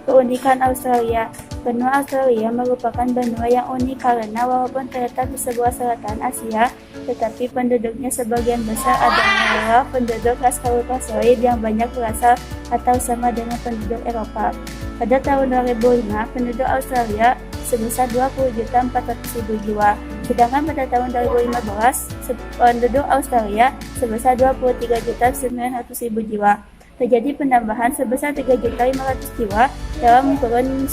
Keunikan Australia. Benua Australia merupakan benua yang unik karena walaupun terletak di sebuah selatan Asia, tetapi penduduknya sebagian besar adalah penduduk ras Caucasoid yang banyak berasal atau sama dengan penduduk Eropa. Pada tahun 2005, penduduk Australia sebesar 20.400.000 jiwa, sedangkan pada tahun 2015, penduduk Australia sebesar 23.900.000 jiwa. Terjadi penambahan sebesar 3.500.000 jiwa dalam kurun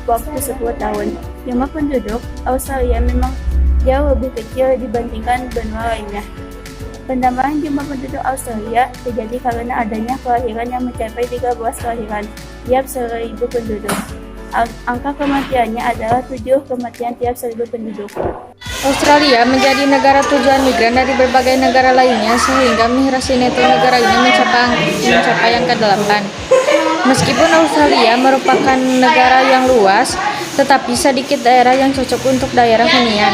waktu 10 tahun. Jumlah penduduk Australia memang jauh lebih kecil dibandingkan benua lainnya. Penambahan jumlah penduduk Australia terjadi karena adanya kelahiran yang mencapai 13 kelahiran tiap 1.000 penduduk. Angka kematiannya adalah 7 kematian tiap 1.000 penduduk. Australia menjadi negara tujuan migran dari berbagai negara lainnya sehingga migrasi neto negara ini mencapai angka 8. Meskipun Australia merupakan negara yang luas, tetapi sedikit daerah yang cocok untuk daerah hunian.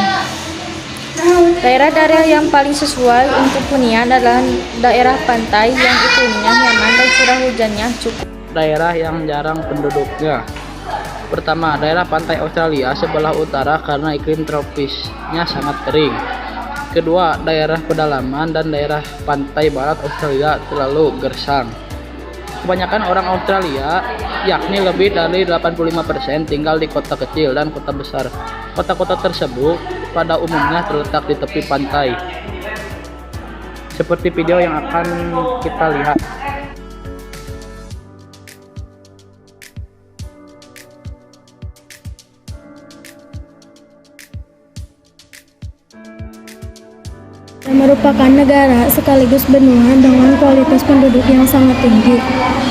Daerah-daerah yang paling sesuai untuk hunian adalah daerah pantai yang iklimnya nyaman dan curah hujannya cukup. Daerah yang jarang penduduknya. Pertama, daerah pantai Australia sebelah utara karena iklim tropisnya sangat kering. Kedua, daerah pedalaman dan daerah pantai barat Australia terlalu gersang. Kebanyakan orang Australia, yakni lebih dari 85%, tinggal di kota kecil dan kota besar. Kota-kota tersebut pada umumnya terletak di tepi pantai. Seperti video yang akan kita lihat. Merupakan negara sekaligus benua dengan kualitas penduduk yang sangat tinggi.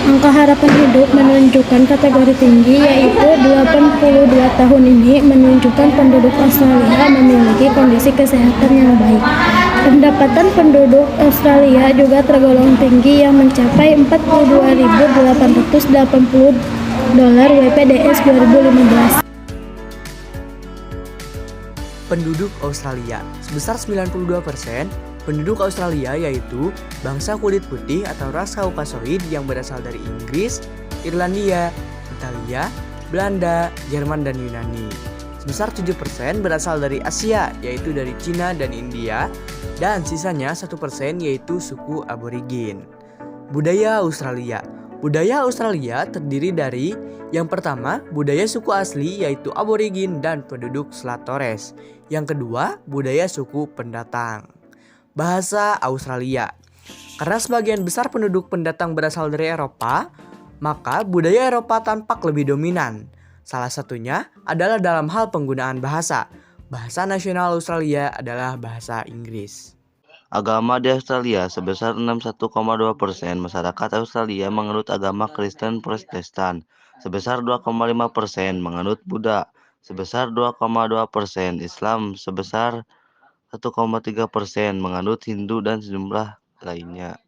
Angka harapan hidup menunjukkan kategori tinggi, yaitu 82 tahun ini menunjukkan penduduk Australia memiliki kondisi kesehatan yang baik. Pendapatan penduduk Australia juga tergolong tinggi yang mencapai 42.880 dolar WPDS 2015. Penduduk Australia sebesar 92%. Penduduk Australia yaitu bangsa kulit putih atau ras Caucasoid yang berasal dari Inggris, Irlandia, Italia, Belanda, Jerman, dan Yunani. Sebesar 7% berasal dari Asia yaitu dari Cina dan India, dan sisanya 1% yaitu suku aborigin. Budaya Australia. Budaya Australia terdiri dari yang pertama, budaya suku asli yaitu aborigin dan penduduk Selat Torres. Yang kedua, budaya suku pendatang. Bahasa Australia. Karena sebagian besar penduduk pendatang berasal dari Eropa, maka budaya Eropa tampak lebih dominan. Salah satunya adalah dalam hal penggunaan bahasa. Bahasa nasional Australia adalah bahasa Inggris. Agama di Australia sebesar 61,2%. Masyarakat Australia menganut agama Kristen Protestan sebesar 2,5%, menganut Buddha sebesar 2,2%, Islam sebesar 1,3%, menganut Hindu dan sejumlah lainnya.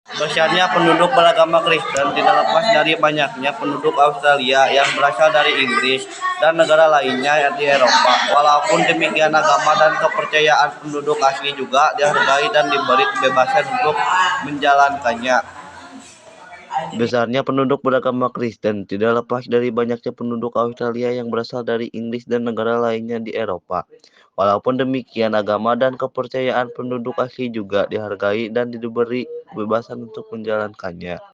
Besarnya penduduk beragama Kristen tidak lepas dari banyaknya penduduk Australia yang berasal dari Inggris dan negara lainnya di Eropa. Walaupun demikian, agama dan kepercayaan penduduk asli juga dihargai dan diberi kebebasan untuk menjalankannya. Besarnya penduduk beragama Kristen tidak lepas dari banyaknya penduduk Australia yang berasal dari Inggris dan negara lainnya di Eropa. Walaupun demikian, agama dan kepercayaan penduduk asli juga dihargai dan diberi kebebasan untuk menjalankannya.